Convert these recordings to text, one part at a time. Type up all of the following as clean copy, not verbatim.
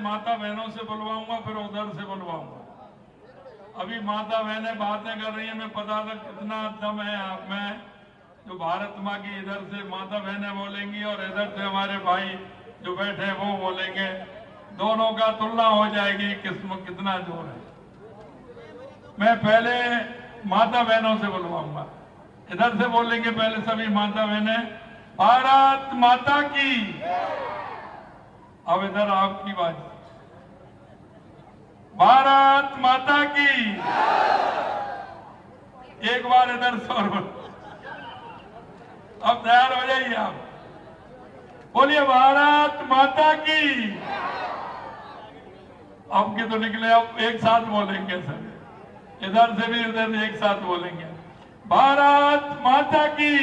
माता बहनों से बुलवाऊंगा, फिर उधर से बुलवाऊंगा। अभी माता बहनें बातें कर रही हैं, मैं पता था कितना दम है आप में। जो भारत माँ की इधर से माता बहनें बोलेंगी और इधर से हमारे भाई जो बैठे हैं वो बोलेंगे, दोनों का तुलना हो जाएगी कितना जोर है। मैं पहले माता बहनों से बुलवाऊंगा, इधर से बोलेंगे पहले सभी माता बहनें, भारत माता की। अब इधर आपकी बात, भारत माता की। एक बार इधर से और अब तैयार हो जाइए आप, बोलिए भारत माता की। अब के तो निकले, अब एक साथ बोलेंगे सर, इधर से भी उधर से एक साथ बोलेंगे, भारत माता की।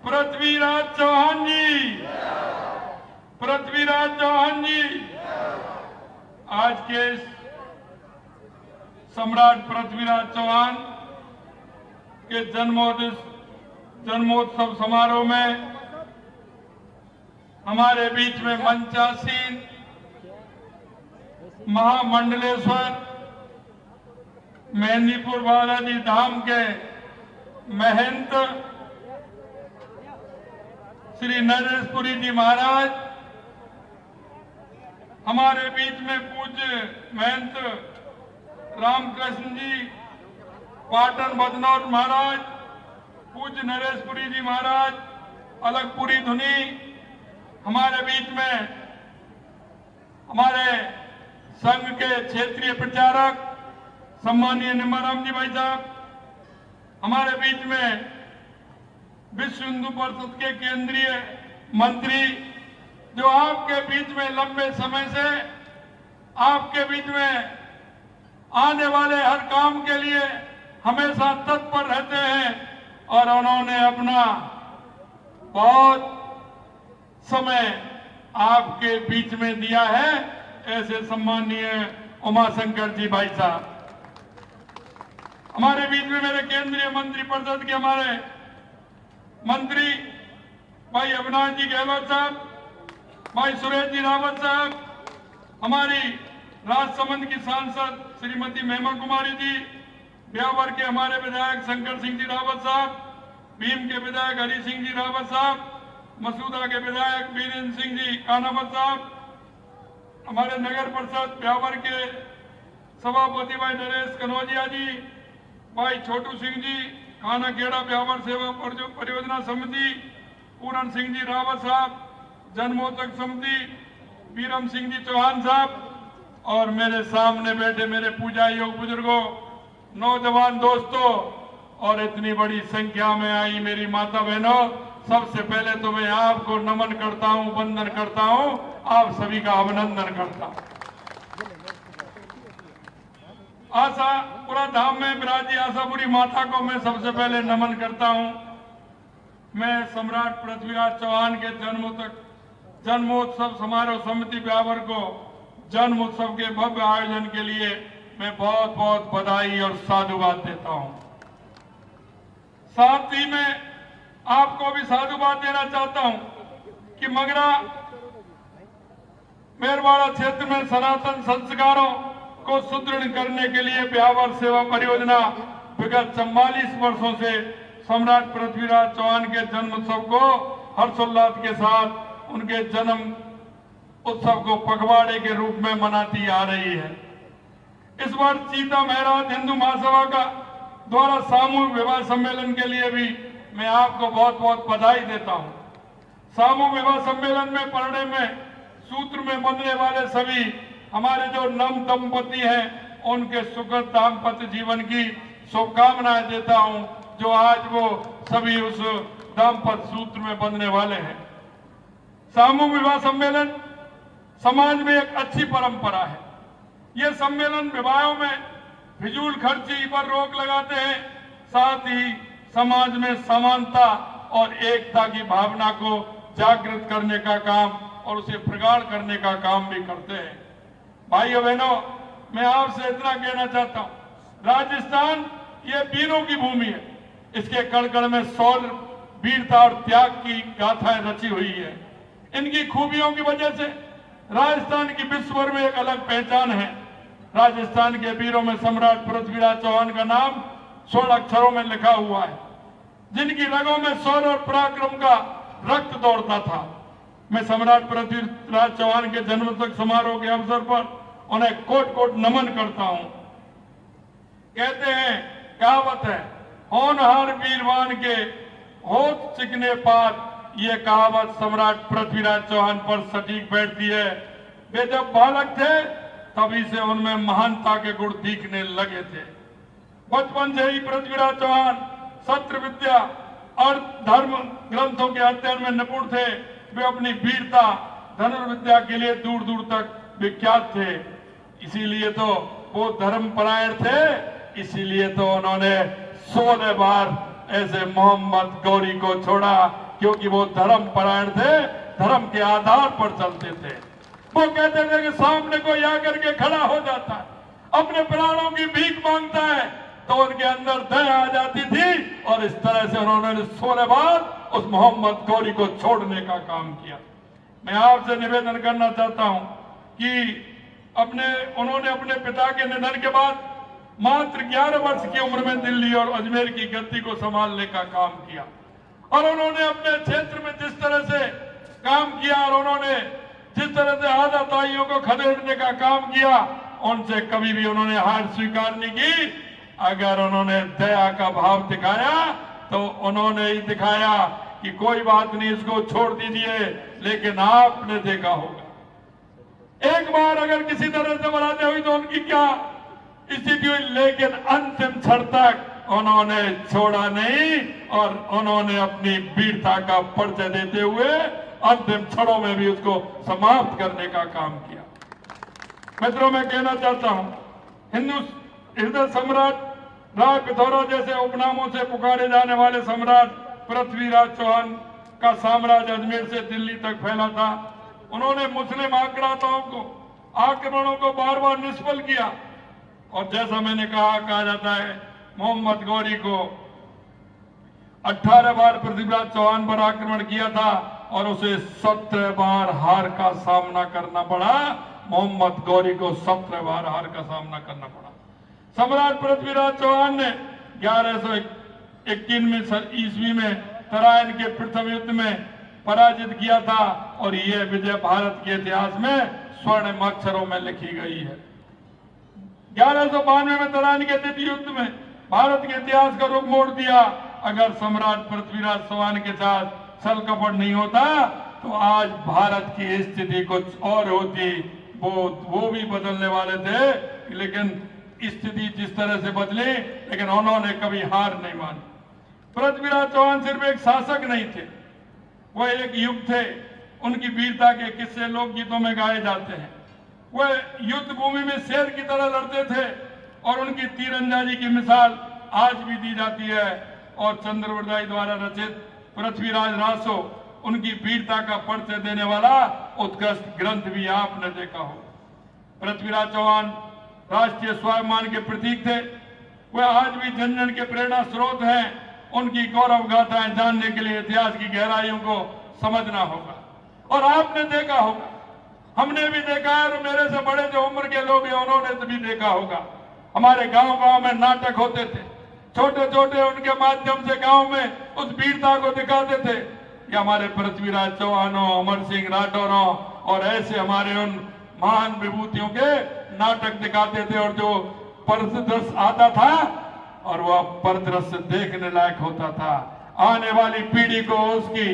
पृथ्वीराज चौहान जी, पृथ्वीराज चौहान जी। आज के सम्राट पृथ्वीराज चौहान के जन्मोत्सव समारोह में हमारे बीच में मंचासीन महामंडलेश्वर मेहंदीपुर बालाजी धाम के महंत श्री नरेशपुरी जी महाराज, हमारे बीच में पूज्य महंत रामकृष्ण जी पाटन बदनौर महाराज, पूज्य नरेशपुरी जी महाराज अलगपुरी धुनी, हमारे बीच में हमारे संघ के क्षेत्रीय प्रचारक सम्मानीय निम्बाराम जी भाई साहब, हमारे बीच में विश्व हिंदू परिषद के केंद्रीय मंत्री जो आपके बीच में लंबे समय से आपके बीच में आने वाले हर काम के लिए हमेशा तत्पर रहते हैं और उन्होंने अपना बहुत समय आपके बीच में दिया है, ऐसे सम्मानीय उमाशंकर जी भाई साहब। हमारे बीच में मेरे केंद्रीय मंत्री परिषद के हमारे मंत्री भाई अविनाश जी गहलोत साहब, भाई सुरेश जी रावत साहब, हमारी राजसमंद की सांसद श्रीमती महिमा कुमारी जी, ब्यावर के हमारे विधायक शंकर सिंह जी रावत साहब, भीम के विधायक हरि सिंह जी रावत साहब, मसूदा के विधायक वीरेंद्र सिंह जी कानावत साहब, हमारे नगर परिषद ब्यावर के सभापति भाई नरेश कनौजिया जी, भाई छोटू सिंह जी खाना खेड़ा ब्यावर सेवा परियोजना समिति, पूरन सिंह जी रावत साहब, जनमोचक समिति बीरम सिंह जी चौहान साहब, और मेरे सामने बैठे मेरे पूजा योग बुजुर्गों, नौजवान दोस्तों और इतनी बड़ी संख्या में आई मेरी माता बहनों, सबसे पहले तो मैं आपको नमन करता हूं, वंदन करता हूं, आप सभी का अभिनंदन करता हूं। आशापुरा धाम में विराजी आशापुरी माता को मैं सबसे पहले नमन करता हूं। मैं सम्राट पृथ्वीराज चौहान के जन्मोत्सव समारोह समिति ब्यावर को जन्म उत्सव के भव्य आयोजन के लिए मैं बहुत बहुत बधाई और साधुवाद देता हूं। साथ ही मैं आपको भी साधुवाद देना चाहता हूं कि मगरा मेरवाड़ा क्षेत्र में सनातन संस्कारों को सुदृढ़ करने के लिए ब्यावर सेवा परियोजना विगत 44 वर्षों से सम्राट पृथ्वीराज चौहान के जन्म उत्सव को हर्षोल्लास के साथ उनके जन्म उत्सव को पखवाड़े के रूप में मनाती आ रही है। इस वर्ष सीता महराज हिंदू महासभा का द्वारा सामूहिक विवाह सम्मेलन के लिए भी मैं आपको बहुत बहुत बधाई देता हूं। सामूहिक विवाह सम्मेलन में पढ़ने में सूत्र में बंधने वाले सभी हमारे जो नव दंपति हैं उनके सुखद दाम्पत्य जीवन की शुभकामनाएं देता हूं, जो आज वो सभी उस दाम्पत्य सूत्र में बंधने वाले हैं। सामूहिक विवाह सम्मेलन समाज में एक अच्छी परंपरा है। ये सम्मेलन विवाहों में फिजूल खर्ची पर रोक लगाते हैं, साथ ही समाज में समानता और एकता की भावना को जागृत करने का काम और उसे प्रगाढ़ करने का काम भी करते हैं। भाइयों बहनों, मैं आपसे इतना कहना चाहता हूं, राजस्थान ये वीरों की भूमि है। इसके कण कण में शौर्य, वीरता और त्याग की गाथाएं रची हुई है। इनकी खूबियों की वजह से राजस्थान की विश्व भर में एक अलग पहचान है। राजस्थान के वीरों में सम्राट पृथ्वीराज चौहान का नाम स्वर्ण अक्षरों में लिखा हुआ है, जिनकी रगों में शौर्य और पराक्रम का रक्त दौड़ता था। मैं सम्राट पृथ्वीराज चौहान के जन्मोत्सव समारोह के अवसर पर उन्हें कोट कोट नमन करता हूं। कहते हैं, कहावत है, होनहार वीरवान के होठ चिकने पात। ये कहावत सम्राट पृथ्वीराज चौहान पर सटीक बैठती है। वे जब बालक थे तभी से उनमें महानता के गुण दिखने लगे थे। बचपन से ही पृथ्वीराज चौहान शस्त्र विद्या और धर्म ग्रंथों के अध्ययन में निपुण थे। वे अपनी वीरता धनुर्विद्या के लिए दूर दूर तक विख्यात थे। इसीलिए तो वो धर्मपरायण थे। इसीलिए तो उन्होंने 16 बार ऐसे मोहम्मद गौरी को छोड़ा, क्योंकि वो धर्मपरायण थे, धर्म के आधार पर चलते थे। वो कहते थे कि सामने कोई आकर के खड़ा हो जाता है, अपने प्राणों की भीख मांगता है, तो उनके अंदर दया आ जाती थी। और इस तरह से उन्होंने 16 बार उस मोहम्मद गौरी को छोड़ने का काम किया। मैं आपसे निवेदन करना चाहता हूं कि उन्होंने अपने पिता के निधन के बाद मात्र 11 वर्ष की उम्र में दिल्ली और अजमेर की गद्दी को संभालने का काम किया। और उन्होंने अपने क्षेत्र में जिस तरह से काम किया और उन्होंने जिस तरह से आजादाइयों को खदेड़ने का काम किया, उनसे कभी भी उन्होंने हार स्वीकार नहीं की। अगर उन्होंने दया का भाव दिखाया तो उन्होंने ही दिखाया कि कोई बात नहीं, इसको छोड़ दीजिए। लेकिन आपने देखा होगा, एक बार अगर किसी तरह से बराते हुई तो उनकी क्या स्थिति हुई, लेकिन अंतिम क्षण तक उन्होंने छोड़ा नहीं और उन्होंने अपनी वीरता का परिचय देते हुए अंतिम क्षणों में भी उसको समाप्त करने का काम किया। मित्रों, मैं कहना चाहता हूं, हिंदू हृदय सम्राट राय पिथौरा जैसे उपनामों से पुकारे जाने वाले सम्राट पृथ्वीराज चौहान का साम्राज्य अजमेर से दिल्ली तक फैला था। उन्होंने मुस्लिम आक्रमणों को बार बार निष्फल किया। और जैसा मैंने कहा जाता है, मोहम्मद गौरी को 18 बार पृथ्वीराज चौहान पर आक्रमण किया था और उसे 17 बार हार का सामना करना पड़ा। मोहम्मद गौरी को 17 बार हार का सामना करना पड़ा। सम्राट पृथ्वीराज चौहान ने 1121 ईस्वी में तराइन के प्रथम युद्ध में पराजित किया था और यह विजय भारत के इतिहास में स्वर्ण अक्षरों में लिखी गई है। 1192 में तराइन के द्वितीय युद्ध में भारत के इतिहास का रुख मोड़ दिया। अगर सम्राट पृथ्वीराज चौहान के साथ छल कपट नहीं होता तो आज भारत की स्थिति कुछ और होती। वो भी बदलने वाले थे, लेकिन स्थिति जिस तरह से बदली, लेकिन उन्होंने कभी हार नहीं मानी। पृथ्वीराज चौहान सिर्फ एक शासक नहीं थे, वो एक युग थे। उनकी वीरता के किस्से लोकगीतों में गाए जाते हैं। वह युद्ध भूमि में शेर की तरह लड़ते थे और उनकी तीरंदाजी की मिसाल आज भी दी जाती है। और चंद्रवरदाई द्वारा रचित पृथ्वीराज रासो उनकी वीरता का परिचय देने वाला उत्कृष्ट ग्रंथ भी आपने देखा हो। पृथ्वीराज चौहान राष्ट्रीय स्वाभिमान के प्रतीक थे। वह आज भी जन जन के प्रेरणा स्रोत हैं। उनकी गौरव गाथाएं जानने के लिए इतिहास की गहराइयों को समझना होगा। और आपने देखा होगा, हमने भी देखा है, और मेरे से बड़े जो उम्र के लोग हैं उन्होंने भी देखा होगा, हमारे गांव गांव में नाटक होते थे। छोटे छोटे उनके माध्यम से गांव में उस वीरता को दिखाते थे कि हमारे पृथ्वीराज चौहानों, अमर सिंह राठौरों और ऐसे हमारे उन महान विभूतियों के नाटक दिखाते थे। और जो परिदृश्य आता था और वह परिदृश्य देखने लायक होता था, आने वाली पीढ़ी को उसकी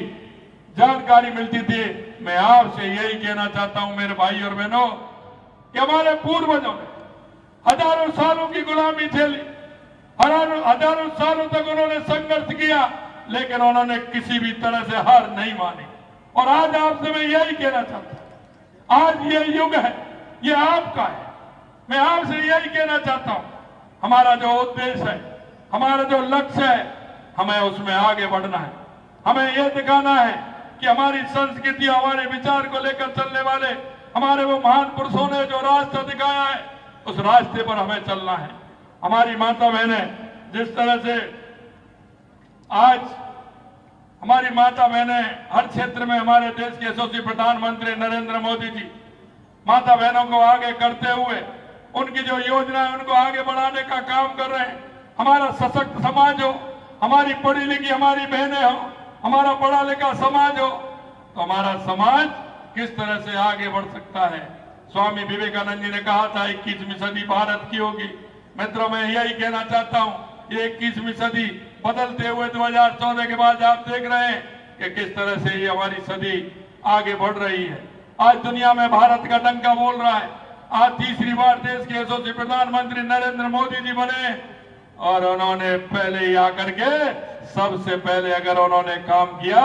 जानकारी मिलती थी। मैं आपसे यही कहना चाहता हूं मेरे भाई और बहनों कि हमारे पूर्वजों ने हजारों सालों की गुलामी झेली, हजारों सालों तक उन्होंने संघर्ष किया, लेकिन उन्होंने किसी भी तरह से हार नहीं मानी। और आज आपसे मैं यही कहना चाहता हूं, आज ये युग है, ये आपका है। मैं आपसे यही कहना चाहता हूं, हमारा जो उद्देश्य है, हमारा जो लक्ष्य है, हमें उसमें आगे बढ़ना है। हमें यह दिखाना है कि हमारी संस्कृति, हमारे विचार को लेकर चलने वाले हमारे वो महान पुरुषों ने जो रास्ता दिखाया है, उस रास्ते पर हमें चलना है। हमारी माता बहनें जिस तरह से आज हमारी माता बहनें हर क्षेत्र में, हमारे देश के यशस्वी प्रधानमंत्री नरेंद्र मोदी जी माता बहनों को आगे करते हुए उनकी जो योजना है उनको आगे बढ़ाने का काम कर रहे हैं। हमारा सशक्त समाज हो, हमारी पढ़ी लिखी हमारी बहनें हो, हमारा पढ़ा लिखा समाज हो, तो हमारा समाज किस तरह से आगे बढ़ सकता है। स्वामी विवेकानंद जी ने कहा था 21वीं सदी भारत की होगी। मित्रों, मैं यही कहना चाहता हूं, ये 21वीं सदी बदलते हुए 2014 के बाद आप देख रहे हैं कि किस तरह से ये हमारी सदी आगे बढ़ रही है। आज दुनिया में भारत का डंका बोल रहा है। आज तीसरी बार देश के यशस्वी प्रधानमंत्री नरेंद्र मोदी जी बने और उन्होंने पहले ही आकर के सबसे पहले अगर उन्होंने काम किया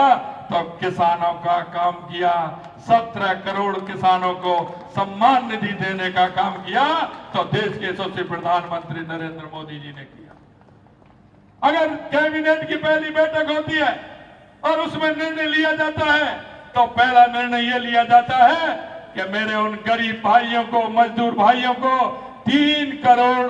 तो किसानों का काम किया। 17 करोड़ किसानों को सम्मान निधि देने का काम किया तो देश के यशस्वी प्रधानमंत्री नरेंद्र मोदी जी ने किया। अगर कैबिनेट की पहली बैठक होती है और उसमें निर्णय लिया जाता है तो पहला निर्णय यह लिया जाता है कि मेरे उन गरीब भाइयों को, मजदूर भाइयों को 3 करोड़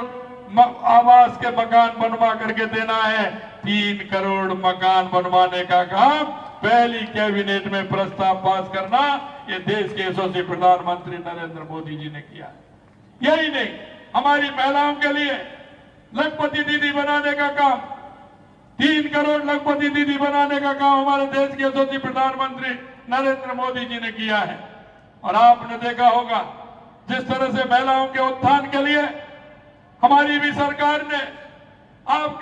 आवास के मकान बनवा करके देना है। 3 करोड़ मकान बनवाने का काम पहली कैबिनेट में प्रस्ताव पास करना ये देश के यशस्वी प्रधानमंत्री नरेंद्र मोदी जी ने किया। यही नहीं, हमारी महिलाओं के लिए लखपति दीदी बनाने का काम, 3 करोड़ लखपति दीदी बनाने का काम हमारे देश के यशस्वी प्रधानमंत्री नरेंद्र मोदी जी ने किया है। और आपने देखा होगा जिस तरह से महिलाओं के उत्थान के लिए हमारी भी सरकार ने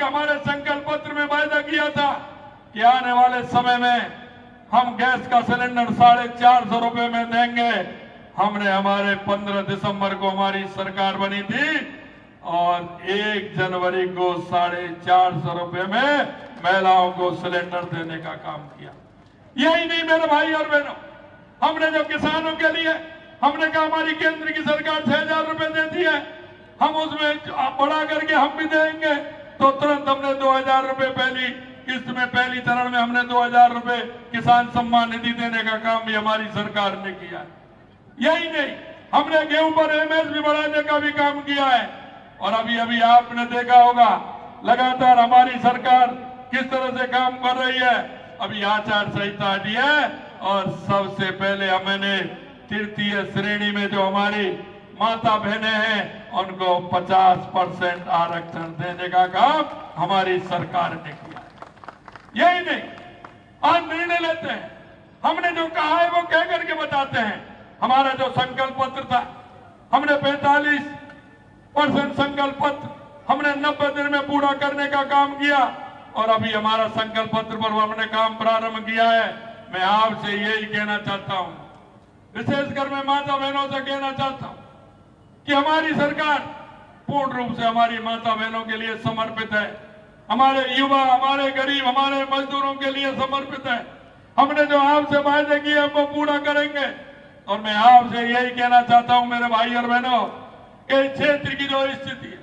हमारे संकल्प पत्र में वायदा किया था कि आने वाले समय में हम गैस का सिलेंडर 450 रुपए में देंगे। हमने हमारे 15 दिसंबर को हमारी सरकार बनी थी और 1 जनवरी को 450 रुपए में महिलाओं को सिलेंडर देने का काम किया। यही नहीं मेरे भाई और बहनों, हमने जो किसानों के लिए हमने कहा हमारी केंद्र की सरकार 6000 रुपए देती है, हम उसमें बढ़ा करके हम भी देंगे, तो तुरंत हमने 2000 रुपए पहली किस्त में, पहली चरण में हमने 2000 रुपए किसान सम्मान निधि देने का काम भी हमारी सरकार ने किया। यही नहीं, हमने गेहूं पर एमएसपी बढ़ाने का भी काम किया है। और अभी अभी आपने देखा होगा लगातार हमारी सरकार किस तरह से काम कर रही है। अभी आचार संहिता हटी है और सबसे पहले हमने तृतीय श्रेणी में जो हमारी माता बहनें हैं उनको 50% आरक्षण देने का काम हमारी सरकार ने किया है। यही नहीं, आज निर्णय लेते हैं, हमने जो कहा है वो कह करके बताते हैं। हमारा जो संकल्प पत्र था हमने 45% संकल्प पत्र हमने 90 दिन में पूरा करने का काम किया और अभी हमारा संकल्प पत्र पर हमने काम प्रारंभ किया है। मैं आपसे यही कहना चाहता हूं, विशेषकर मैं माता बहनों से कहना चाहता हूं कि हमारी सरकार पूर्ण रूप से हमारी माता बहनों के लिए समर्पित है। हमारे युवा, हमारे गरीब, हमारे मजदूरों के लिए समर्पित है। हमने जो आपसे वायदे किए वो पूरा करेंगे। और मैं आपसे यही कहना चाहता हूं मेरे भाई और बहनों, कि क्षेत्र की जो स्थिति है,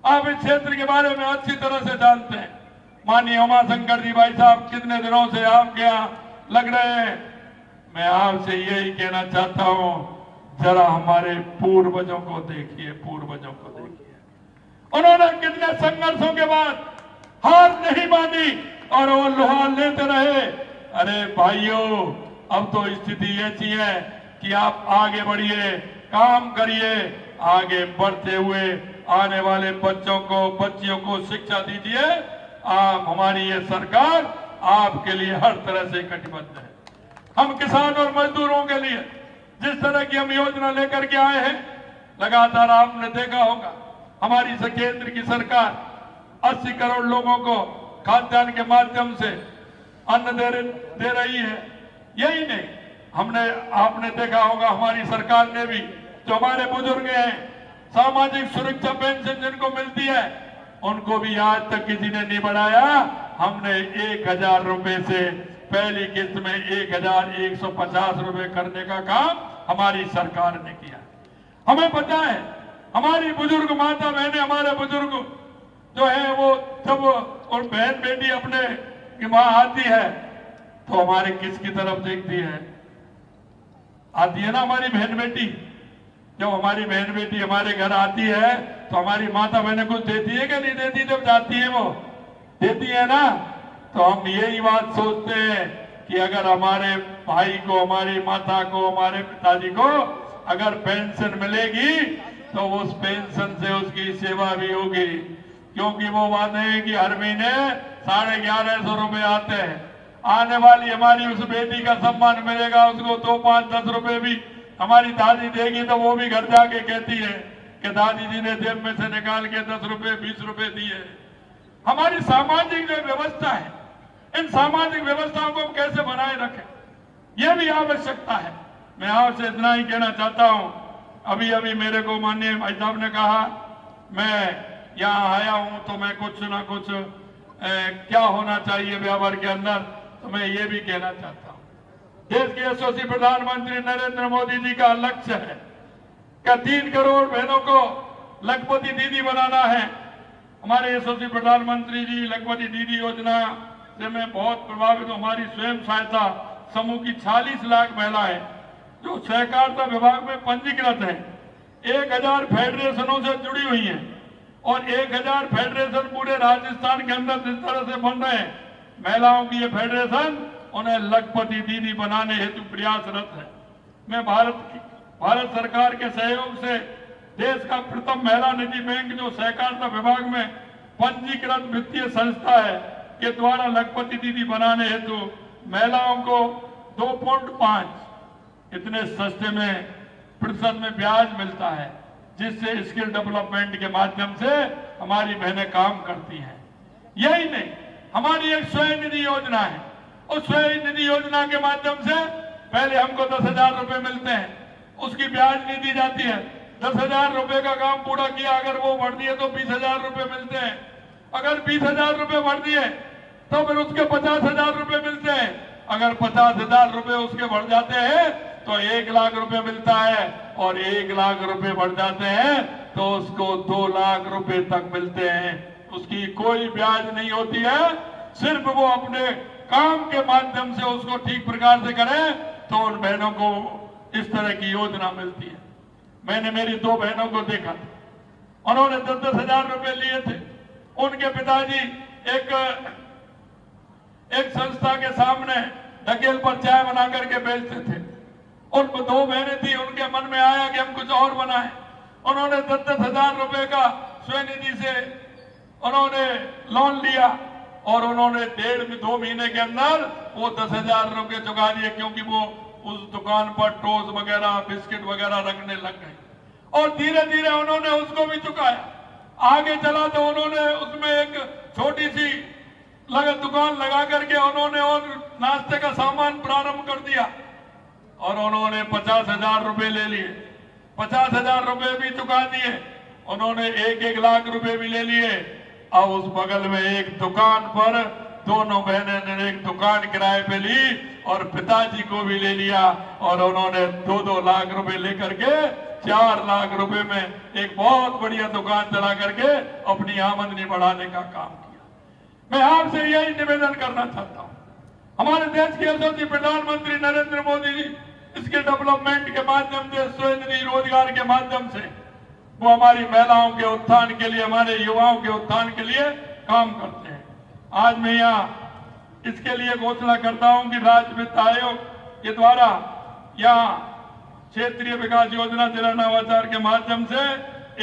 आप इस क्षेत्र के बारे में अच्छी तरह से जानते हैं। माननीय उमाशंकर जी भाई साहब कितने दिनों से आपके यहाँ लग रहे हैं। मैं आपसे यही कहना चाहता हूं, जरा हमारे पूर्वजों को देखिए, पूर्वजों को देखिए, उन्होंने कितने संघर्षों के बाद हार नहीं मानी और वो लोहा लेते रहे। अरे भाइयों, अब तो स्थिति ऐसी है कि आप आगे बढ़िए, काम करिए, आगे बढ़ते हुए आने वाले बच्चों को, बच्चियों को शिक्षा दीजिए। आप, हमारी ये सरकार आपके लिए हर तरह से कटिबद्ध है। हम किसान और मजदूरों के लिए जिस तरह की हम योजना लेकर के आए हैं, लगातार आपने देखा होगा हमारी केंद्र की सरकार 80 करोड़ लोगों को खाद्यान्न के माध्यम से अन्न दे रही है। यही नहीं, आपने देखा होगा हमारी सरकार ने भी जो हमारे बुजुर्ग हैं, सामाजिक सुरक्षा पेंशन जिनको मिलती है उनको भी आज तक किसी ने नहीं बढ़ाया। हमने 1000 रुपए से पहली किस्त में 1150 रुपए करने का काम हमारी सरकार ने किया। हमें पता है हमारी बुजुर्ग माता बहनें, हमारे बुजुर्ग जो है वो जब और बहन बेटी अपने की मां आती है तो हमारे किसकी तरफ देखती है? आती है ना हमारी बहन बेटी। जब हमारी बहन बेटी हमारे घर आती है तो हमारी माता बहनें कुछ देती है कि नहीं देती? जब जाती है वो देती है ना। तो हम यही बात सोचते हैं कि अगर हमारे भाई को, हमारी माता को, हमारे पिताजी को अगर पेंशन मिलेगी तो उस पेंशन से उसकी सेवा भी होगी, क्योंकि वो वादे हैं कि हर महीने 1150 रुपए आते हैं। आने वाली हमारी उस बेटी का सम्मान मिलेगा, उसको 2, 5, 10 रुपए भी हमारी दादी देगी, तो वो भी घर जाके कहती है कि दादी जी ने जेब में से निकाल के 10 रुपए 20 रुपए दिए। हमारी सामाजिक जो व्यवस्था है, इन सामाजिक व्यवस्थाओं को हम कैसे बनाए रखें, यह भी आवश्यकता है। मैं आपसे इतना ही कहना चाहता हूं, अभी अभी मेरे को माननीय भाई साहब ने कहा, मैं यहाँ आया हूं तो मैं कुछ ना कुछ क्या होना चाहिए व्यवहार के अंदर, तो मैं ये भी कहना चाहता हूं, देश के यशस्वी प्रधानमंत्री नरेंद्र मोदी जी का लक्ष्य है कि 3 करोड़ बहनों को लखपति दीदी बनाना है। हमारे यशस्वी प्रधानमंत्री जी लखपति दीदी योजना से मैं बहुत प्रभावित हूं। हमारी स्वयं सहायता समूह की 40 लाख महिलाएं जो सहकारिता विभाग में पंजीकृत हैं, 1000 फेडरेशनों से जुड़ी हुई हैं और 1000 फेडरेशन पूरे राजस्थान के अंदर जिस तरह से बन रहे हैं, महिलाओं की ये फेडरेशन उन्हें लखपति दीदी बनाने हेतु प्रयासरत है। मैं भारत सरकार के सहयोग से देश का प्रथम महिला निधि बैंक जो सहकारिता विभाग में पंजीकृत वित्तीय संस्था है के द्वारा लखपति दीदी बनाने हेतु महिलाओं को 2.5 इतने सस्ते में प्रतिशत में ब्याज मिलता है, जिससे स्किल डेवलपमेंट के माध्यम से हमारी बहनें काम करती हैं। यही नहीं, हमारी एक स्वयं निधि योजना है, उस स्वयं निधि योजना के माध्यम से पहले हमको 10,000 रुपए मिलते हैं, उसकी ब्याज नहीं दी जाती है। 10,000 रुपए का काम पूरा किया, अगर वो बढ़ दिए तो 20,000 रुपए मिलते हैं। अगर 20,000 रुपए बढ़ दिए तो फिर उसके 50,000 रुपए मिलते हैं। अगर 50,000 रुपए उसके बढ़ जाते हैं तो 1 लाख रुपए मिलता है, और 1 लाख रुपए बढ़ जाते हैं तो उसको 2 लाख रुपए तक मिलते हैं। उसकी कोई ब्याज नहीं होती है, सिर्फ वो अपने काम के माध्यम से उसको ठीक प्रकार से करें तो उन बहनों को इस तरह की योजना मिलती है। मैंने मेरी 2 बहनों को देखा था, उन्होंने 10,000 रुपए लिए थे। उनके पिताजी एक संस्था के सामने ढकेल पर चाय बना करके बेचते थे। उनको 2 बहनें थी, उनके मन में आया कि हम कुछ और बनाएं। उन्होंने 10,000 रुपए का स्वनिधि से उन्होंने लोन लिया और उन्होंने 1.5-2 महीने के अंदर वो 10,000 रुपए चुका दिए, क्योंकि वो उस दुकान पर टोस्ट वगैरह बिस्किट वगैरह रखने लग गए और धीरे धीरे उन्होंने उसको भी चुकाया। आगे चला तो उन्होंने उसमें एक छोटी सी दुकान लगा करके उन्होंने और नाश्ते का सामान प्रारंभ कर दिया और उन्होंने 50,000 रुपए ले लिए। 50,000 रुपए भी चुका दिए, उन्होंने 1-1 लाख रुपए भी ले लिए। अब उस बगल में एक दुकान पर दोनों बहनें ने एक दुकान किराए पे ली और पिताजी को भी ले लिया और उन्होंने 2-2 लाख रुपए लेकर के 4 लाख रुपए में एक बहुत बढ़िया दुकान चला करके अपनी आमदनी बढ़ाने का काम किया। मैं आपसे यही निवेदन करना चाहता हूं, हमारे देश के यशस्वी प्रधानमंत्री नरेंद्र मोदी जी इसके डेवलपमेंट के माध्यम से, स्वनिधि रोजगार के माध्यम से वो हमारी महिलाओं के उत्थान के लिए, हमारे युवाओं के उत्थान के लिए काम करते हैं। आज मैं यहाँ इसके लिए घोषणा करता हूं कि राज्य वित्त आयोग के द्वारा यहाँ क्षेत्रीय विकास योजना जिला नवाचार के माध्यम से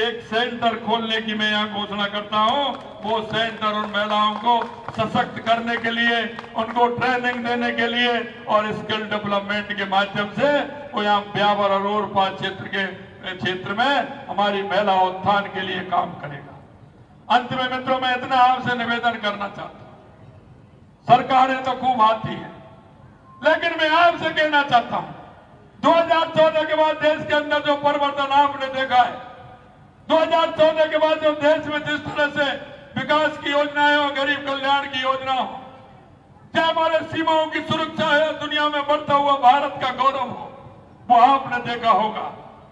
एक सेंटर खोलने की मैं यहाँ घोषणा करता हूँ। वो सेंटर उन महिलाओं को सशक्त करने के लिए, उनको ट्रेनिंग देने के लिए और स्किल डेवलपमेंट के माध्यम से वो यहाँ ब्यावर और ओरपा क्षेत्र में हमारी महिला उत्थान के लिए काम करेगा। अंत में मित्रों, मैं इतना आपसे निवेदन करना चाहता हूँ, सरकारें तो खूब आती है, लेकिन मैं आपसे कहना चाहता हूँ 2014 के बाद देश के अंदर जो परिवर्तन आपने देखा है, 2014 के बाद जो देश में जिस तरह से विकास की योजनाएं हो, गरीब कल्याण की योजना हो, चाहे हमारे सीमाओं की सुरक्षा है, दुनिया में बढ़ता हुआ भारत का गौरव हो, वो आपने देखा होगा।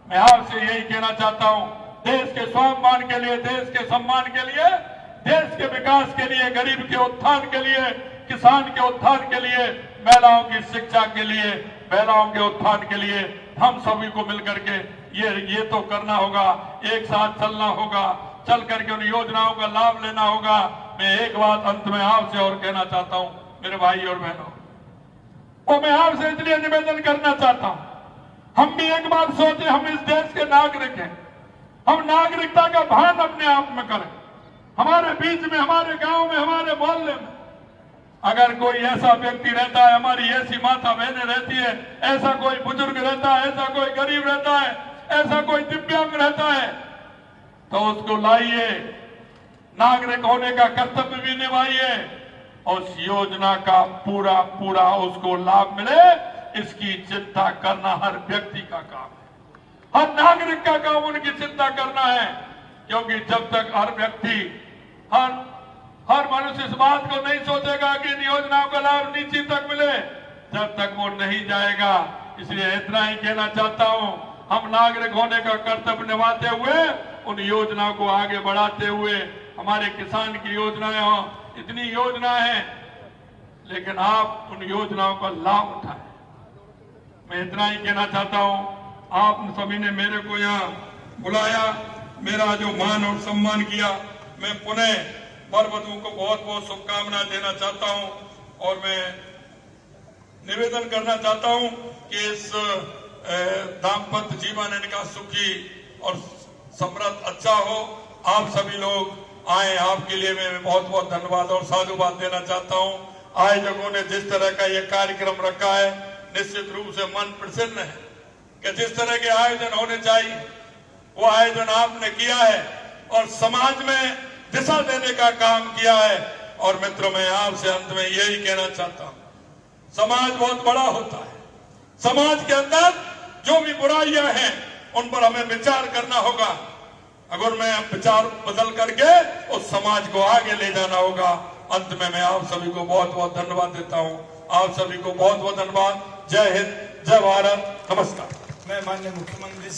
मैं आपसे यही कहना चाहता हूं, देश के स्वाभिमान के लिए, देश के सम्मान के लिए, देश के विकास के लिए, गरीब के उत्थान के लिए, किसान के उत्थान के लिए, महिलाओं की शिक्षा के लिए, महिलाओं के उत्थान के लिए हम सभी को मिलकर के ये तो करना होगा, एक साथ चलना होगा, चल करके उन योजनाओं का लाभ लेना होगा। मैं एक बात अंत में आपसे और कहना चाहता हूं मेरे भाई और बहनों, और मैं आपसे इसलिए निवेदन करना चाहता हूं, हम भी एक बार सोचे, हम इस देश के नागरिक हैं, हम नागरिकता का भान अपने आप में करें। हमारे बीच में, हमारे गांव में, हमारे मोहल्ले में अगर कोई ऐसा व्यक्ति रहता है, हमारी ऐसी माता बहनें रहती है, ऐसा कोई बुजुर्ग रहता है, ऐसा कोई गरीब रहता है, ऐसा कोई दिव्यांग रहता है, तो उसको लाइए, नागरिक होने का कर्तव्य भी निभाइए, उस योजना का पूरा पूरा उसको लाभ मिले, इसकी चिंता करना हर व्यक्ति का काम है, हर नागरिक का काम उनकी चिंता करना है। क्योंकि जब तक हर व्यक्ति, हर मनुष्य इस बात को नहीं सोचेगा कि इन योजनाओं का लाभ नीचे तक मिले, जब तक वो नहीं जाएगा। इसलिए इतना ही कहना चाहता हूं, हम नागरिक होने का कर्तव्य निभाते हुए उन योजनाओं को आगे बढ़ाते हुए, हमारे किसान की योजनाएं हों, इतनी योजनाएं हैं, लेकिन आप उन योजनाओं का लाभ उठाएं। मैं इतना ही कहना चाहता हूं, आप सभी ने मेरे को यहाँ बुलाया, मेरा जो मान और सम्मान किया, मैं पुनः वरवधु को बहुत बहुत शुभकामनाएं देना चाहता हूं और मैं निवेदन करना चाहता हूं कि इस दाम्पत्य जीवन इनका सुखी और समृद्ध अच्छा हो। आप सभी लोग आए, आपके लिए मैं बहुत बहुत धन्यवाद और साधुवाद देना चाहता हूं। आयोजकों ने जिस तरह का ये कार्यक्रम रखा है, निश्चित रूप से मन प्रसन्न है कि जिस तरह के आयोजन होने चाहिए वो आयोजन आपने किया है और समाज में दिशा देने का काम किया है। और मित्रों, मैं आपसे अंत में यही कहना चाहता हूं, समाज बहुत बड़ा होता है, समाज के अंदर जो भी बुराइयां हैं उन पर हमें विचार करना होगा। अगर मैं विचार बदल करके उस समाज को आगे ले जाना होगा। अंत में मैं आप सभी को बहुत बहुत धन्यवाद देता हूं। आप सभी को बहुत बहुत धन्यवाद। जय हिंद, जय भारत, नमस्कार। मैं माननीय मुख्यमंत्री